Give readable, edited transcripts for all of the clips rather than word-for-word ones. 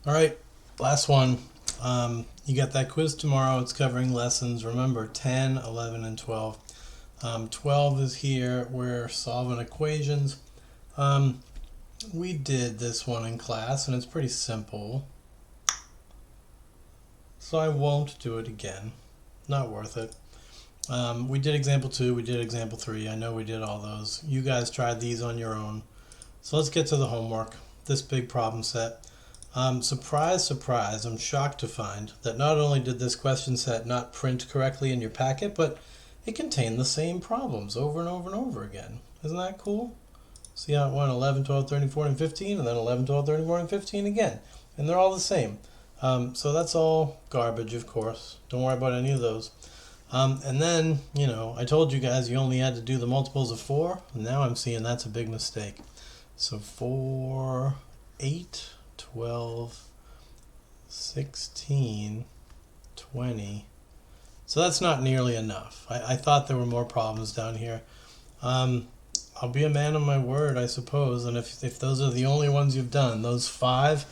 All right, last one. You got that quiz tomorrow. It's covering lessons. Remember 10, 11, and 12. 12 is here. We're solving equations. Um, we did this one in class, and it's pretty simple. So I won't do it again. Not worth it. We did example 2. We did example 3. I know we did all those. You guys tried these on your own. So let's get to the homework. This big problem set. Surprise, surprise, I'm shocked to find that not only did this question set not print correctly in your packet, but it contained the same problems over and over and over again. Isn't that cool? See how it went 11, 12, 13, 14, and 15, and then 11, 12, 13, 14, and 15 again. And they're all the same. So that's all garbage, of course. Don't worry about any of those. And then, I told you guys you only had to do the multiples of 4. And now I'm seeing that's a big mistake. So 4, 8, 12, 16, 20. So that's not nearly enough. I thought there were more problems down here. I'll be a man of my word, I suppose. And if those are the only ones you've done, those 5,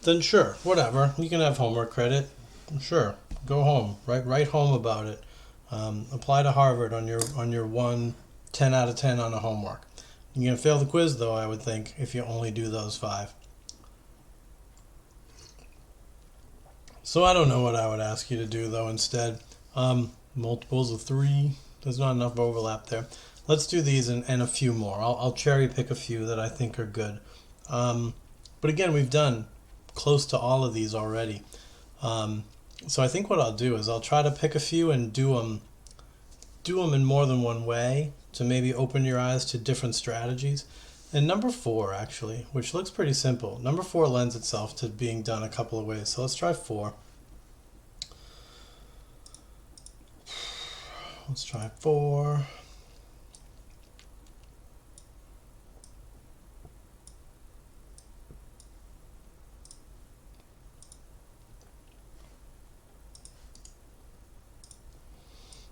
then sure, whatever. You can have homework credit. Sure, go home. Write home about it. Apply to Harvard on your 10 out of 10 on a homework. You're going to fail the quiz, though, I would think, if you only do those 5. So I don't know what I would ask you to do, though, instead. Multiples of 3. There's not enough overlap there. Let's do these and a few more. I'll cherry pick a few that I think are good. But again, we've done close to all of these already. So I think what I'll do is I'll try to pick a few and do them in more than one way to maybe open your eyes to different strategies. And number 4, actually, which looks pretty simple. Number 4 lends itself to being done a couple of ways. So let's try 4. Let's try 4.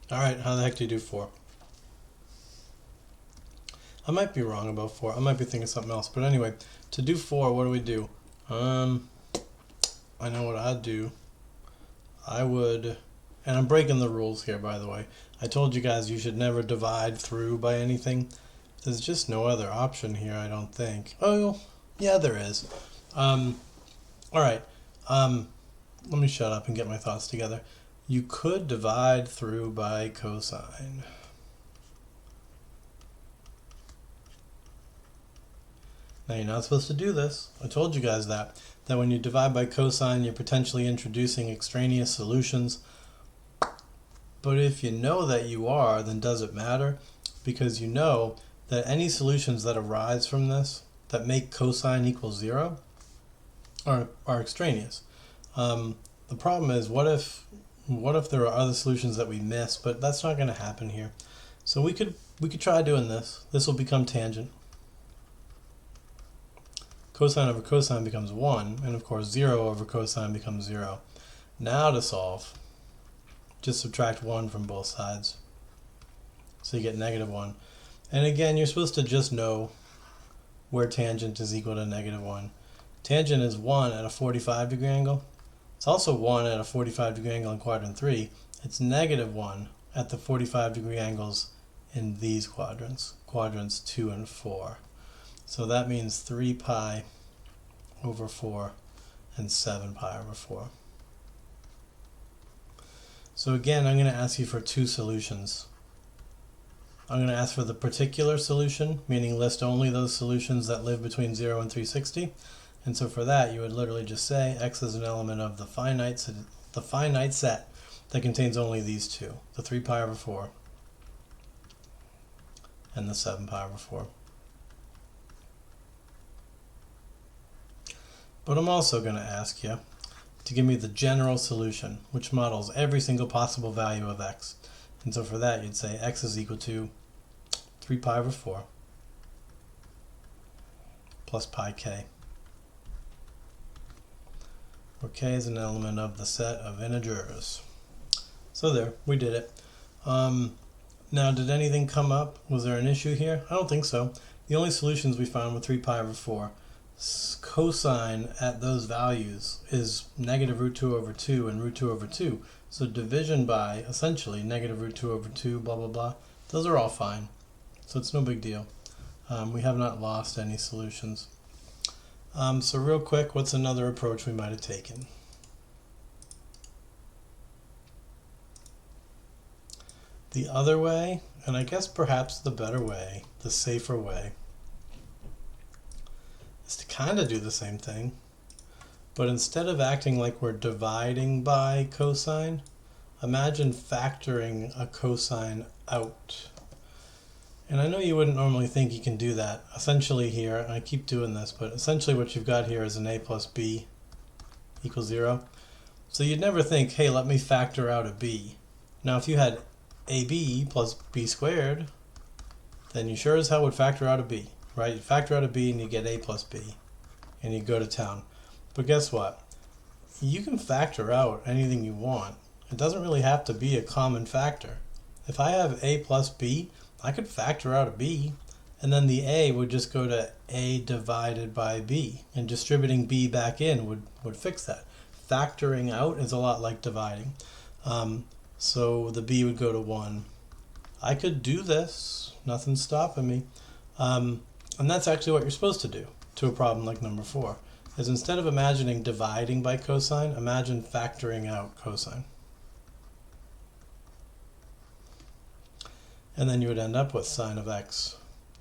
All right, how the heck do you do 4? I might be wrong about 4. I might be thinking something else. But anyway, to do 4, what do we do? I know what I'd do. I would, and I'm breaking the rules here, by the way. I told you guys you should never divide through by anything. There's just no other option here, I don't think. Oh, yeah, there is. All right. Let me shut up and get my thoughts together. You could divide through by cosine. Now, you're not supposed to do this. I told you guys that when you divide by cosine, you're potentially introducing extraneous solutions. But if you know that you are, then does it matter? Because you know that any solutions that arise from this that make cosine equal 0 are extraneous. The problem is, what if there are other solutions that we miss? But that's not going to happen here. So we could try doing this. This will become tangent. Cosine over cosine becomes 1, and of course 0 over cosine becomes 0. Now to solve, just subtract 1 from both sides. So you get negative 1. And again, you're supposed to just know where tangent is equal to negative 1. Tangent is 1 at a 45 degree angle. It's also 1 at a 45 degree angle in quadrant 3. It's negative 1 at the 45 degree angles in these quadrants, quadrants 2 and 4. So that means 3 pi over 4 and 7 pi over 4. So again, I'm going to ask you for 2 solutions. I'm going to ask for the particular solution, meaning list only those solutions that live between 0 and 360. And so for that, you would literally just say x is an element of the finite set that contains only these 2, the 3 pi over 4 and the 7 pi over 4. But I'm also going to ask you to give me the general solution, which models every single possible value of x. And so for that, you'd say x is equal to 3 pi over 4 plus pi k, where k is an element of the set of integers. So there, we did it. Now, did anything come up? Was there an issue here? I don't think so. The only solutions we found were 3 pi over 4. cosine at those values is negative root 2 over 2 and root 2 over 2. So division by essentially negative root 2 over 2, blah, blah, blah. Those are all fine. So it's no big deal. We have not lost any solutions. So real quick, what's another approach we might have taken? The other way, and I guess perhaps the better way, the safer way, is to kind of do the same thing, but instead of acting like we're dividing by cosine, imagine factoring a cosine out. And I know you wouldn't normally think you can do that. Essentially here, and I keep doing this, but essentially what you've got here is an a plus b equals 0. So you'd never think, hey, let me factor out a b. Now if you had ab plus b squared, then you sure as hell would factor out a b. Right? You factor out a b and you get a plus b, and you go to town. But guess what? You can factor out anything you want. It doesn't really have to be a common factor. If I have a plus b, I could factor out a b, and then the a would just go to a divided by b, and distributing b back in would fix that. Factoring out is a lot like dividing. So the b would go to 1. I could do this. Nothing's stopping me. And that's actually what you're supposed to do to a problem like number 4, is instead of imagining dividing by cosine, imagine factoring out cosine. And then you would end up with sine of x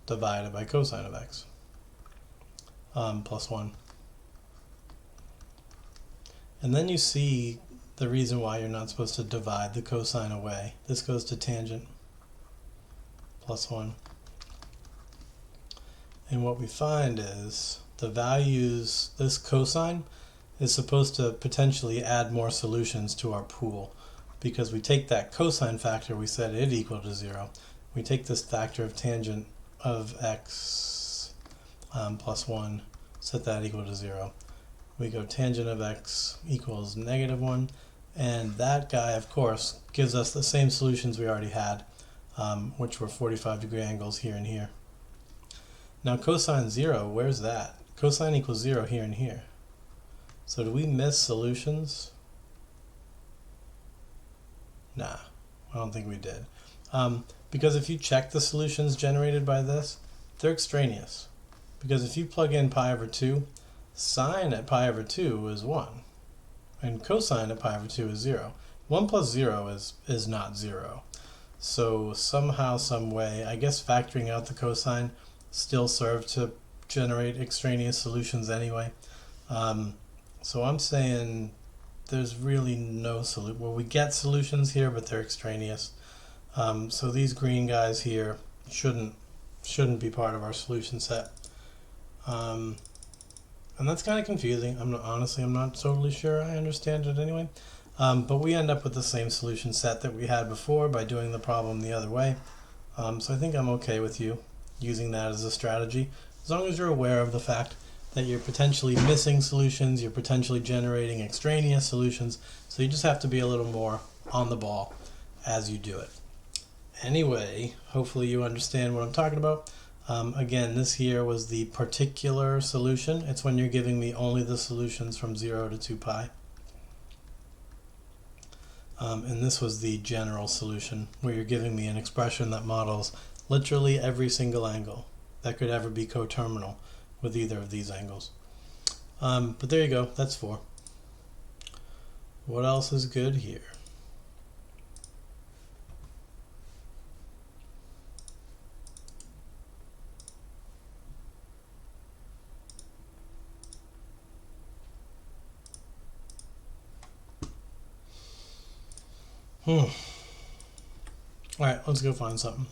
divided by cosine of x plus 1. And then you see the reason why you're not supposed to divide the cosine away. This goes to tangent plus 1. And what we find is the values, this cosine is supposed to potentially add more solutions to our pool, because we take that cosine factor, we set it equal to 0. We take this factor of tangent of x plus 1, set that equal to 0. We go tangent of x equals negative 1, and that guy, of course, gives us the same solutions we already had, which were 45-degree angles here and here. Now cosine 0, where's that? Cosine equals 0 here and here. So do we miss solutions? Nah, I don't think we did. Because if you check the solutions generated by this, they're extraneous. Because if you plug in pi over 2, sine at pi over 2 is 1. And cosine at pi over 2 is 0. 1 plus 0 is not 0. So somehow, some way, I guess factoring out the cosine still serve to generate extraneous solutions anyway. So I'm saying there's really no solution. Well, we get solutions here, but they're extraneous. So these green guys here shouldn't be part of our solution set. And that's kind of confusing. I'm not totally sure I understand it anyway. But we end up with the same solution set that we had before by doing the problem the other way. So I think I'm okay with you using that as a strategy, as long as you're aware of the fact that you're potentially missing solutions, you're potentially generating extraneous solutions, so you just have to be a little more on the ball as you do it. Anyway, hopefully you understand what I'm talking about. Again, this here was the particular solution. It's when you're giving me only the solutions from 0 to 2 pi. And this was the general solution, where you're giving me an expression that models literally every single angle that could ever be coterminal with either of these angles. But there you go, that's 4. What else is good here? All right, let's go find something.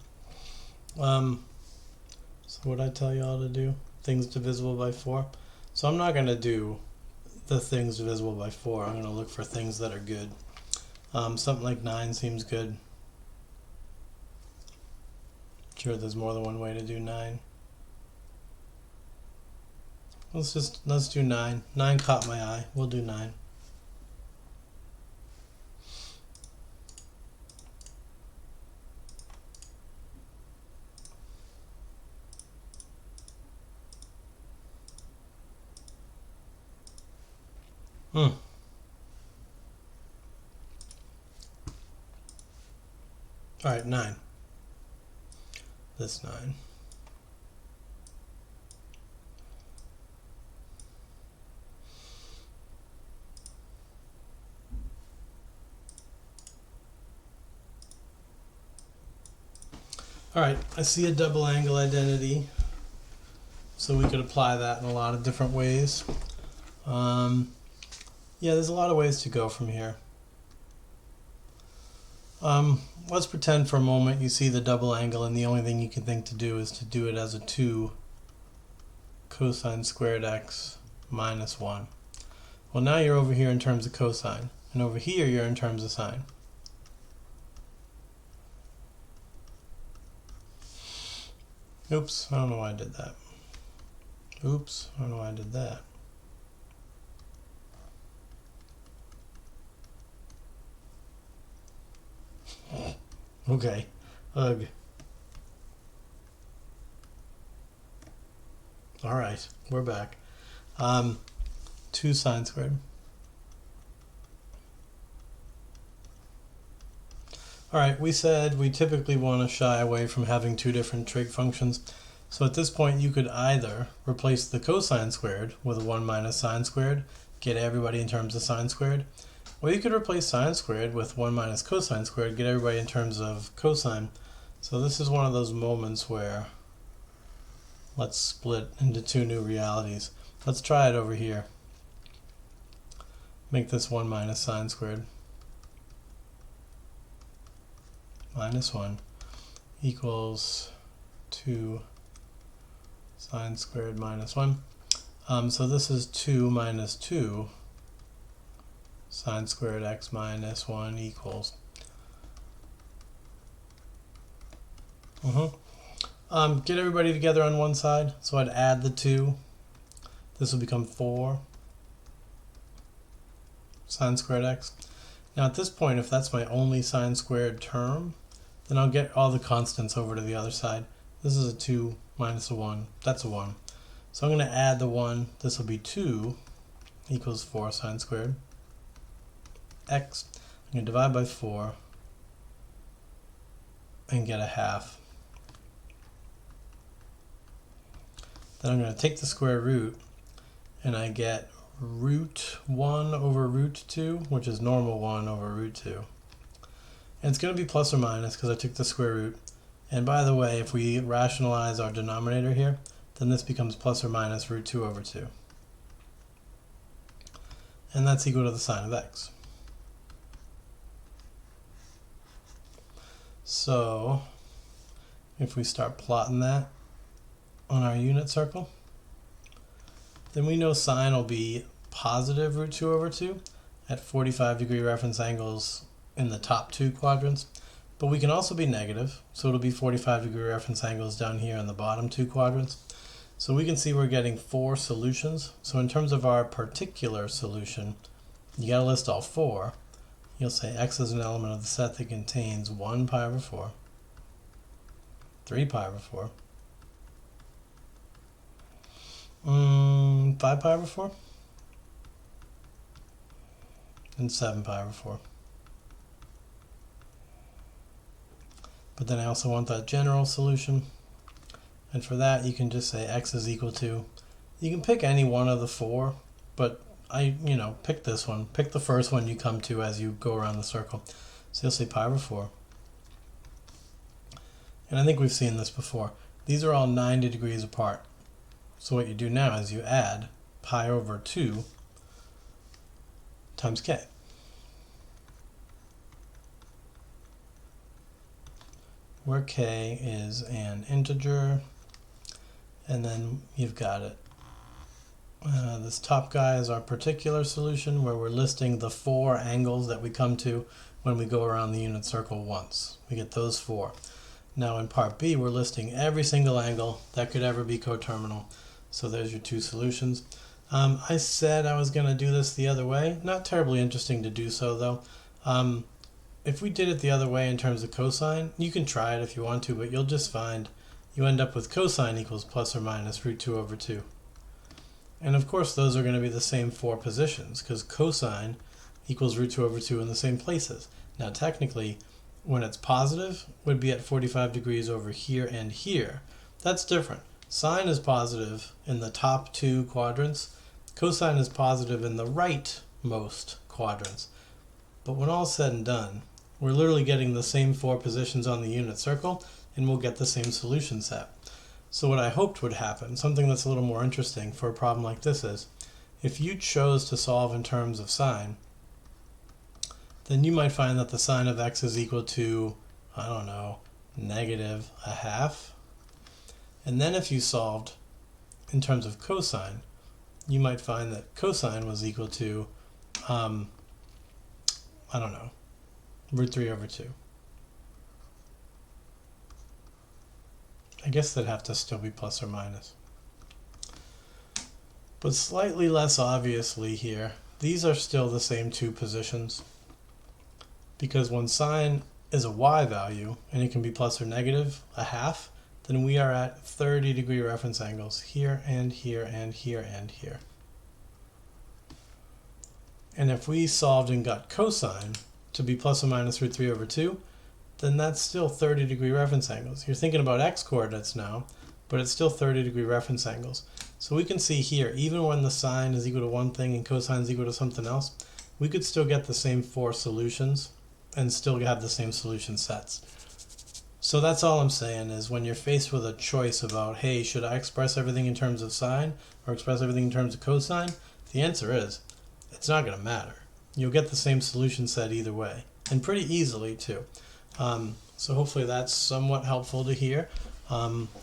So what I tell y'all to do, things divisible by 4. So I'm not going to do the things divisible by 4. I'm going to look for things that are good. Something like 9 seems good. Sure, there's more than one way to do 9. Let's do 9. 9 caught my eye. We'll do 9. All right, 9. This 9. All right, I see a double angle identity, so we could apply that in a lot of different ways. Yeah, there's a lot of ways to go from here. Let's pretend for a moment you see the double angle and the only thing you can think to do is to do it as a 2 cosine squared x minus 1. Well, now you're over here in terms of cosine, and over here you're in terms of sine. Oops, I don't know why I did that. Oops, I don't know why I did that. Okay, ugh. All right, we're back. 2 sine squared. All right, we said we typically want to shy away from having 2 different trig functions. So at this point, you could either replace the cosine squared with a 1 minus sine squared, get everybody in terms of sine squared, or you could replace sine squared with 1 minus cosine squared, get everybody in terms of cosine. So this is one of those moments where let's split into 2 new realities. Let's try it over here. Make this 1 minus sine squared minus 1 equals 2 sine squared minus 1. So this is 2 minus 2 sine squared x minus 1 equals. Get everybody together on one side. So I'd add the 2. This will become 4 sine squared x. Now at this point, if that's my only sine squared term, then I'll get all the constants over to the other side. This is a 2 minus a 1. That's a 1. So I'm going to add the 1. This will be 2 equals 4 sine squared x. I'm going to divide by 4 and get a half. Then I'm going to take the square root and I get root 1 over root 2, which is normal 1 over root 2. And it's going to be plus or minus because I took the square root. And by the way, if we rationalize our denominator here, then this becomes plus or minus root 2 over 2. And that's equal to the sine of x. So if we start plotting that on our unit circle, then we know sine will be positive root 2 over 2 at 45-degree reference angles in the top 2 quadrants. But we can also be negative, so it'll be 45-degree reference angles down here in the bottom 2 quadrants. So we can see we're getting 4 solutions. So in terms of our particular solution, you got to list all 4. You'll say x is an element of the set that contains 1 pi over 4, 3 pi over 4, 5 pi over 4, and 7 pi over 4. But then I also want that general solution. And for that, you can just say x is equal to, you can pick any one of the 4, but pick this one. Pick the first one you come to as you go around the circle. So you'll say pi over 4. And I think we've seen this before. These are all 90 degrees apart. So what you do now is you add pi over 2 times k. Where k is an integer, and then you've got it. This top guy is our particular solution where we're listing the 4 angles that we come to when we go around the unit circle once. We get those 4. Now in part B, we're listing every single angle that could ever be coterminal. So there's your 2 solutions. I said I was going to do this the other way. Not terribly interesting to do so though. If we did it the other way in terms of cosine, you can try it if you want to, but you'll just find you end up with cosine equals plus or minus root 2 over 2. And of course those are going to be the same 4 positions because cosine equals root 2 over 2 in the same places. Now technically, when it's positive, would be at 45 degrees over here and here. That's different. Sine is positive in the top 2 quadrants. Cosine is positive in the rightmost quadrants. But when all's said and done, we're literally getting the same 4 positions on the unit circle, and we'll get the same solution set. So what I hoped would happen, something that's a little more interesting for a problem like this is, if you chose to solve in terms of sine, then you might find that the sine of x is equal to, I don't know, negative a half. And then if you solved in terms of cosine, you might find that cosine was equal to, I don't know, root 3 over 2. I guess they'd have to still be plus or minus. But slightly less obviously here, these are still the same 2 positions. Because when sine is a y value, and it can be plus or negative a half, then we are at 30-degree reference angles here and here and here and here. And if we solved and got cosine to be plus or minus root 3 over 2, then that's still 30-degree reference angles. You're thinking about x coordinates now, but it's still 30-degree reference angles. So we can see here, even when the sine is equal to one thing and cosine is equal to something else, we could still get the same 4 solutions and still have the same solution sets. So that's all I'm saying is when you're faced with a choice about, hey, should I express everything in terms of sine or express everything in terms of cosine? The answer is, it's not going to matter. You'll get the same solution set either way, and pretty easily too. So hopefully that's somewhat helpful to hear.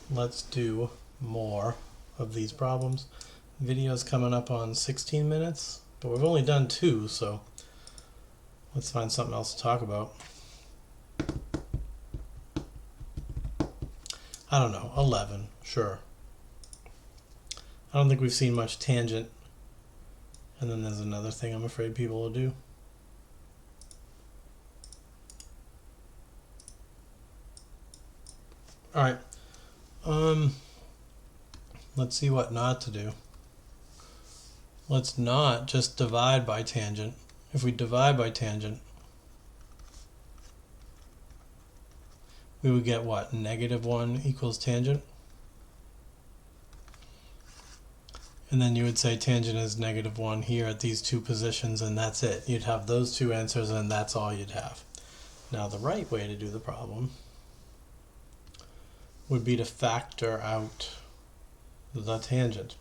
Let's do more of these problems. Video's coming up on 16 minutes, but we've only done 2, so let's find something else to talk about. I don't know, 11, sure. I don't think we've seen much tangent. And then there's another thing I'm afraid people will do. All right. Let's see what not to do. Let's not just divide by tangent. If we divide by tangent, we would get what? -1 equals tangent. And then you would say tangent is -1 here at these 2 positions, and that's it. You'd have those 2 answers, and that's all you'd have. Now, the right way to do the problem would be to factor out the tangent.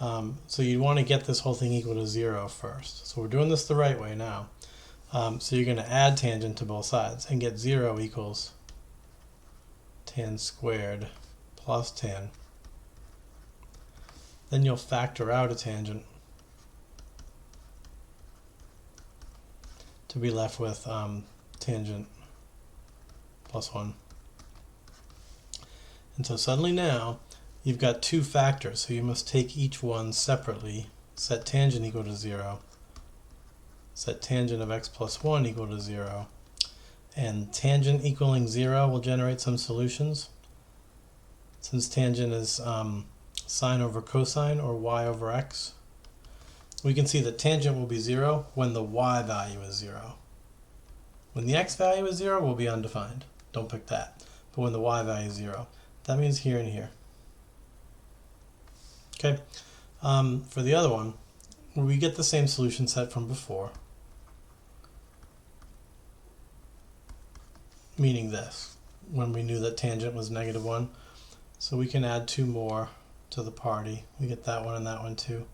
So you'd want to get this whole thing equal to 0 first. So we're doing this the right way now. So you're going to add tangent to both sides and get 0 equals tan squared plus tan. Then you'll factor out a tangent to be left with tangent plus 1. And so suddenly now you've got 2 factors, so you must take each one separately, set tangent equal to 0, set tangent of x plus 1 equal to 0, and tangent equaling 0 will generate some solutions. Since tangent is sine over cosine, or y over x, we can see that tangent will be 0 when the y value is 0. When the x value is 0, will be undefined. Don't pick that. But when the y value is 0, that means here and here. Okay. For the other one, we get the same solution set from before, meaning this, when we knew that tangent was -1. So we can add 2 more to the party. We get that one and that one too.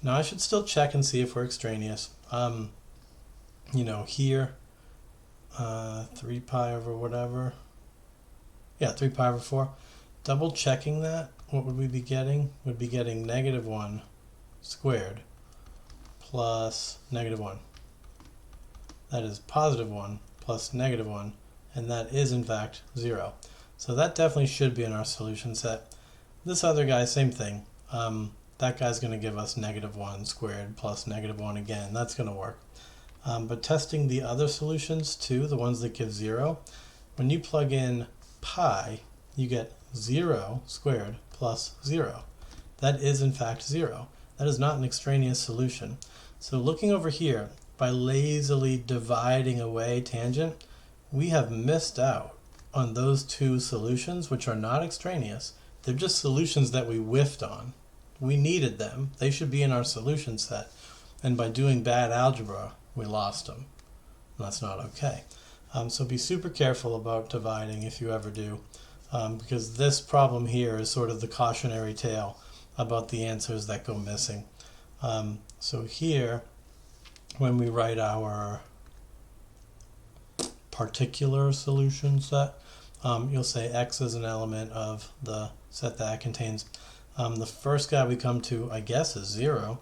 Now I should still check and see if we're extraneous. You know, here, 3 pi over whatever. Yeah, 3 pi over 4. Double checking that, what would we be getting? We'd be getting -1 squared plus -1. That is +1 plus -1, and that is in fact 0. So that definitely should be in our solution set. This other guy, same thing. That guy's going to give us -1 squared plus -1 again. That's going to work. But testing the other solutions too, the ones that give 0, when you plug in pi, you get 0 squared plus 0. that is in fact 0. That is not an extraneous solution. So looking over here, by lazily dividing away tangent, we have missed out on those two solutions, which are not extraneous. They're just solutions that we whiffed on. We needed them. They should be in our solution set. And by doing bad algebra, we lost them. And that's not okay. So be super careful about dividing if you ever do, because this problem here is sort of the cautionary tale about the answers that go missing. So here, when we write our particular solution set, you'll say X is an element of the set that contains. The first guy we come to, I guess, is 0.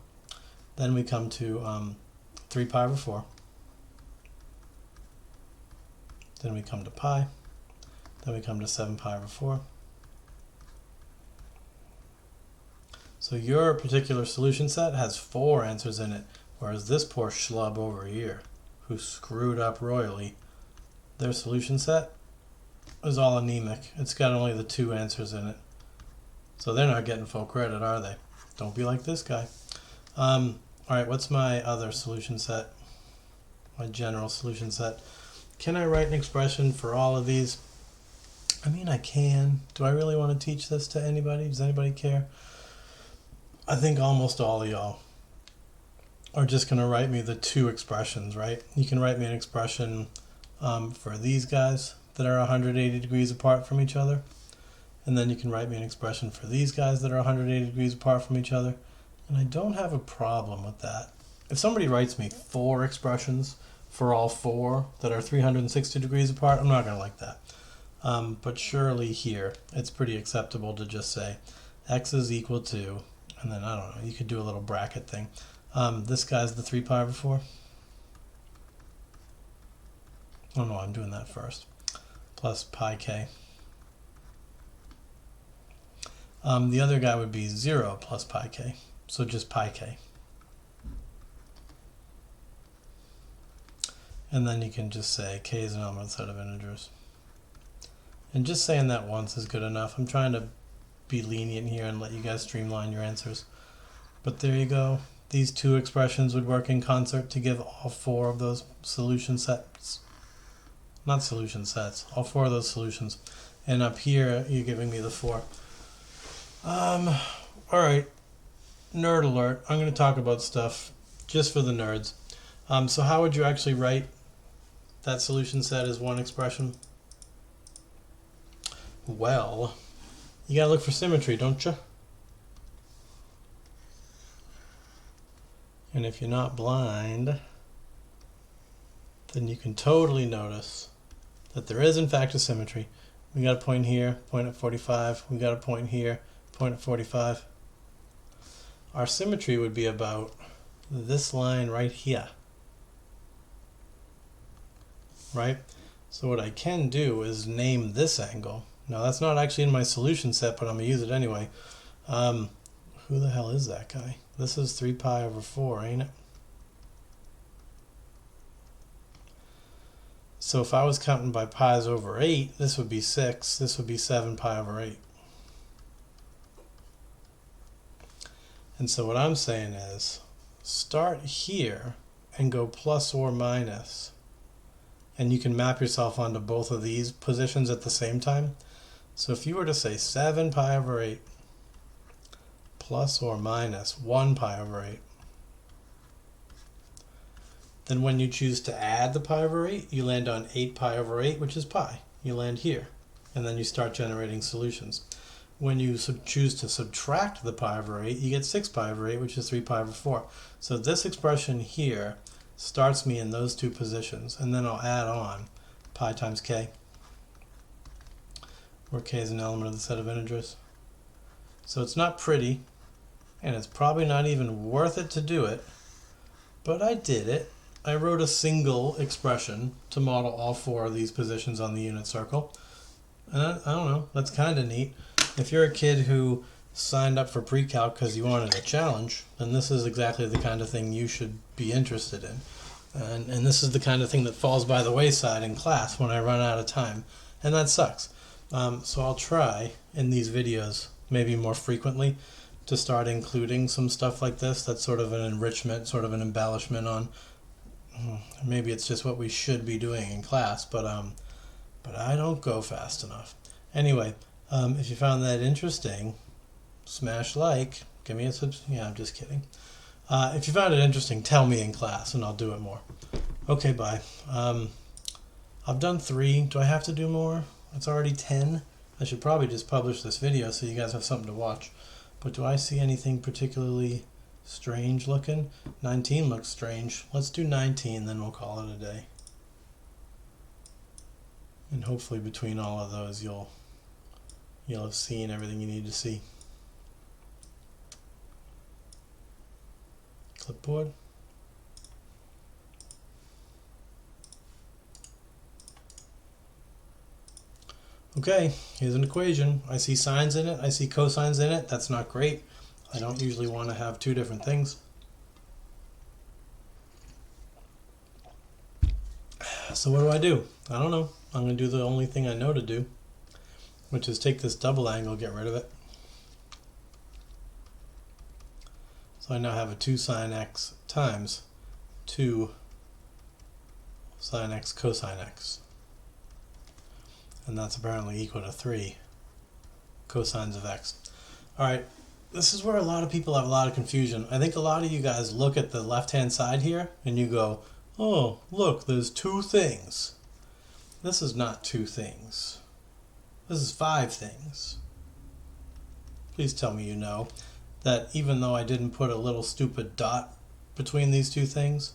Then we come to 3 pi over 4. Then we come to pi. Then we come to 7 pi over 4. So your particular solution set has 4 answers in it, whereas this poor schlub over here, who screwed up royally, their solution set is all anemic. It's got only the 2 answers in it. So they're not getting full credit, are they? Don't be like this guy. Alright, what's my other solution set? My general solution set. Can I write an expression for all of these? I mean, I can. Do I really want to teach this to anybody? Does anybody care? I think almost all of y'all are just going to write me the 2 expressions, right? You can write me an expression for these guys that are 180 degrees apart from each other. And then you can write me an expression for these guys that are 180 degrees apart from each other. And I don't have a problem with that. If somebody writes me 4 expressions for all 4 that are 360 degrees apart, I'm not going to like that. But surely here, it's pretty acceptable to just say x is equal to, and then I don't know, you could do a little bracket thing. This guy's the 3 pi over 4. Oh no, I'm doing that first. Plus pi k. The other guy would be 0 plus pi k, so just pi k. And then you can just say k is an element set of integers. And just saying that once is good enough. I'm trying to be lenient here and let you guys streamline your answers. But there you go. These 2 expressions would work in concert to give all 4 of those solution sets. Not solution sets, all 4 of those solutions. And up here, you're giving me the 4. Alright, nerd alert. I'm going to talk about stuff just for the nerds. So how would you actually write that solution set as one expression? Well, you gotta look for symmetry, don't you? And if you're not blind, then you can totally notice that there is in fact a symmetry. We got a point here, point at 45. We got a point here, point at 45. Our symmetry would be about this line right here. Right? So what I can do is name this angle. Now that's not actually in my solution set, but I'm going to use it anyway. Who the hell is that guy? This is 3 pi over 4, ain't it? So if I was counting by pi's over 8, this would be 6. This would be 7 pi over 8. And so what I'm saying is, start here and go plus or minus. And you can map yourself onto both of these positions at the same time. So if you were to say 7 pi over 8 plus or minus 1 pi over 8, then when you choose to add the pi over 8, you land on 8 pi over 8, which is pi. You land here, and then you start generating solutions. When you choose to subtract the pi over 8, you get 6 pi over 8, which is 3 pi over 4. So this expression here starts me in those 2 positions, and then I'll add on pi times k, where k is an element of the set of integers. So it's not pretty, and it's probably not even worth it to do it, but I did it. I wrote a single expression to model all 4 of these positions on the unit circle. And I don't know, that's kind of neat. If you're a kid who signed up for pre-calc because you wanted a challenge, then this is exactly the kind of thing you should be interested in. And this is the kind of thing that falls by the wayside in class when I run out of time. And that sucks. So I'll try in these videos, maybe more frequently, to start including some stuff like this. That's sort of an enrichment, sort of an embellishment on, maybe it's just what we should be doing in class, but I don't go fast enough. Anyway, if you found that interesting, smash like, give me a yeah, I'm just kidding. If you found it interesting, tell me in class and I'll do it more. Okay, bye. I've done 3. Do I have to do more? It's already 10. I should probably just publish this video so you guys have something to watch. But do I see anything particularly strange looking? 19 looks strange. Let's do 19, then we'll call it a day. And hopefully between all of those you'll have seen everything you need to see. Clipboard. Okay, here's an equation. I see sines in it, I see cosines in it. That's not great. I don't usually want to have 2 different things. So what do? I don't know. I'm going to do the only thing I know to do, which is take this double angle, get rid of it. So I now have a 2 sine x times 2 sine x cosine x. And that's apparently equal to 3 cosines of x. Alright, this is where a lot of people have a lot of confusion. I think a lot of you guys look at the left-hand side here and you go, oh, look, there's 2 things. This is not 2 things. This is 5 things. Please tell me you know that even though I didn't put a little stupid dot between these 2 things,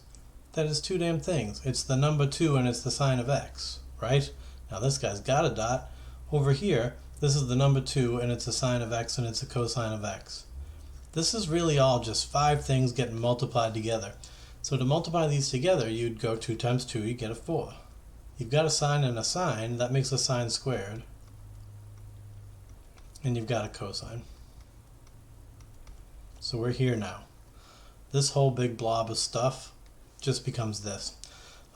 that is 2 damn things. It's the number 2 and it's the sine of x, right? Now this guy's got a dot. Over here, this is the number 2 and it's a sine of x and it's a cosine of x. This is really all just 5 things getting multiplied together. So to multiply these together, you'd go 2 times 2, you get a 4. You've got a sine and a sine, that makes a sine squared. And you've got a cosine. So we're here now. This whole big blob of stuff just becomes this.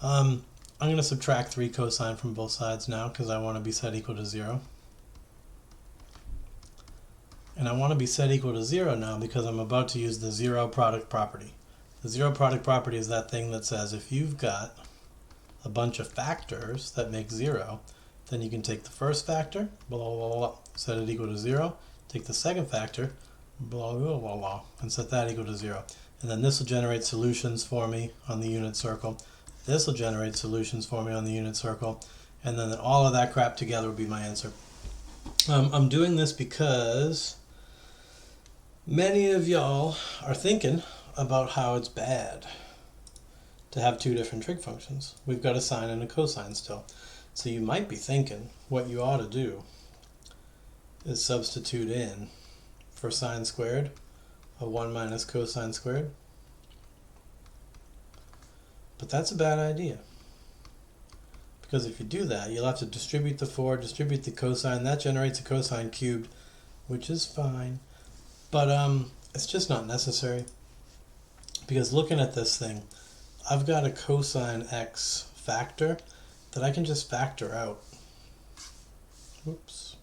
I'm going to subtract 3 cosine from both sides now because I want to be set equal to 0. And I want to be set equal to 0 now because I'm about to use the zero product property. The zero product property is that thing that says if you've got a bunch of factors that make 0, then you can take the first factor, blah, blah, blah, blah, set it equal to 0, take the second factor, blah, blah, blah, blah, and set that equal to 0. And then this will generate solutions for me on the unit circle. This will generate solutions for me on the unit circle, and then all of that crap together will be my answer. I'm doing this because many of y'all are thinking about how it's bad to have 2 different trig functions. We've got a sine and a cosine still. So you might be thinking what you ought to do is substitute in for sine squared a 1 minus cosine squared. But that's a bad idea. Because if you do that, you'll have to distribute the 4, distribute the cosine. That generates a cosine cubed, which is fine. But it's just not necessary. Because looking at this thing, I've got a cosine x factor that I can just factor out. Oops.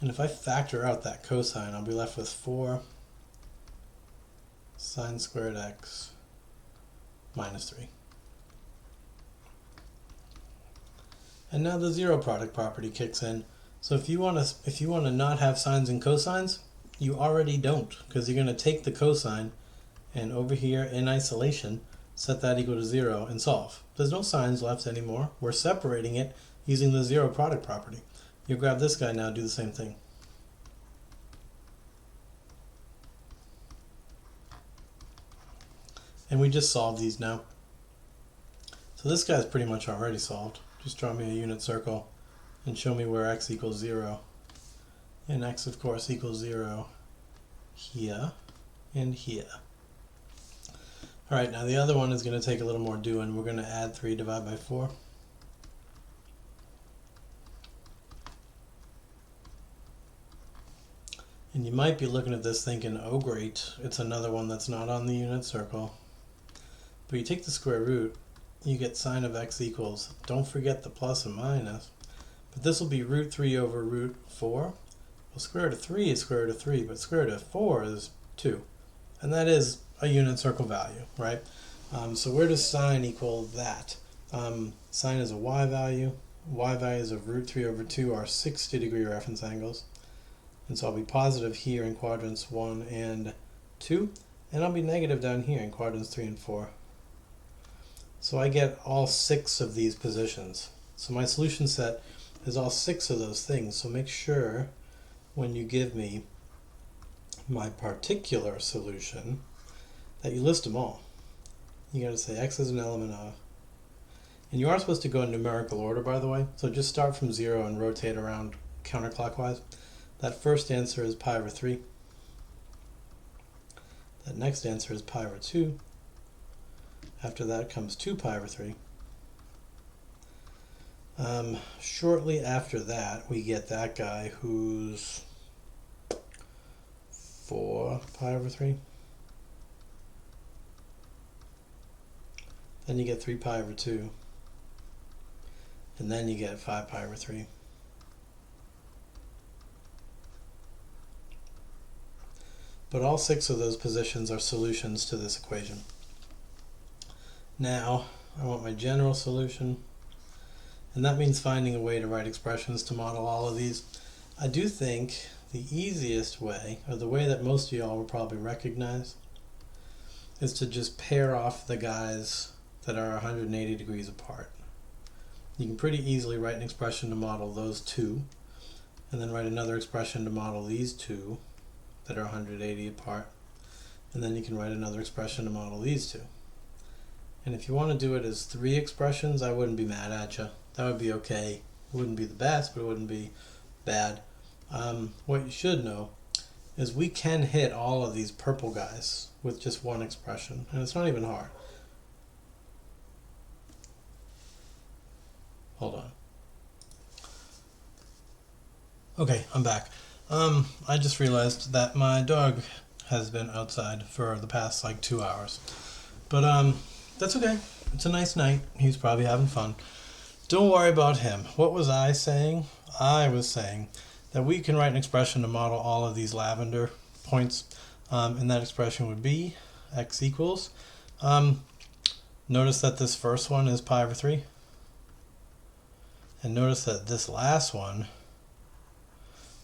And if I factor out that cosine, I'll be left with 4 sine squared x minus 3. And now the zero product property kicks in. So if you want to not have sines and cosines, you already don't, because you're going to take the cosine and over here in isolation set that equal to 0 and solve. There's no sines left anymore. We're separating it using the zero product property. You grab this guy now, do the same thing. And we just solved these now. So this guy's pretty much already solved. Just draw me a unit circle and show me where x equals 0. And x, of course, equals 0 here and here. Alright, now the other one is going to take a little more doing. We're going to add 3 divided by 4. And you might be looking at this thinking, oh great, it's another one that's not on the unit circle. But you take the square root, you get sine of x equals, don't forget the plus and minus, But this will be root 3 over root 4. Well, square root of 3 is square root of 3, but square root of 4 is 2. And that is a unit circle value, right? So where does sine equal that? Sine is a y value. Y values of root 3 over 2 are 60-degree reference angles. And so I'll be positive here in quadrants 1 and 2, and I'll be negative down here in quadrants 3 and 4. So I get all 6 of these positions. So my solution set is all 6 of those things. So make sure when you give me my particular solution that you list them all. You got to say x is an element of. And you are supposed to go in numerical order, by the way. So just start from 0 and rotate around counterclockwise. That first answer is pi over 3. That next answer is pi over 2. After that comes 2 pi over 3. Shortly after that, we get that guy who's 4 pi over 3. Then you get 3 pi over 2. And then you get 5 pi over 3. But all 6 of those positions are solutions to this equation. Now, I want my general solution. And that means finding a way to write expressions to model all of these. I do think the easiest way, or the way that most of y'all will probably recognize, is to just pair off the guys that are 180 degrees apart. You can pretty easily write an expression to model those two, and then write another expression to model these two that are 180 apart, and then you can write another expression to model these two. And if you want to do it as 3 expressions, I wouldn't be mad at you. That would be okay. It wouldn't be the best, but it wouldn't be bad. What you should know is we can hit all of these purple guys with just 1 expression, and it's not even hard. Hold on. Okay, I'm back. I just realized that my dog has been outside for the past like 2 hours. But that's okay. It's a nice night. He's probably having fun. Don't worry about him. What was I saying? I was saying that we can write an expression to model all of these lavender points, and that expression would be x equals. Notice that this first one is pi over 3. And notice that this last one,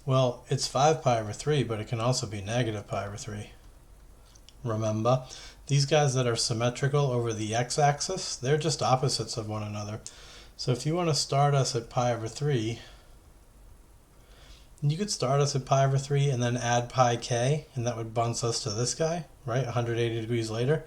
well, it's 5 pi over 3, but it can also be negative pi over 3. Remember, these guys that are symmetrical over the x-axis, they're just opposites of one another. So if you want to start us at pi over 3, you could start us at pi over 3 and then add pi k, and that would bounce us to this guy, right, 180 degrees later.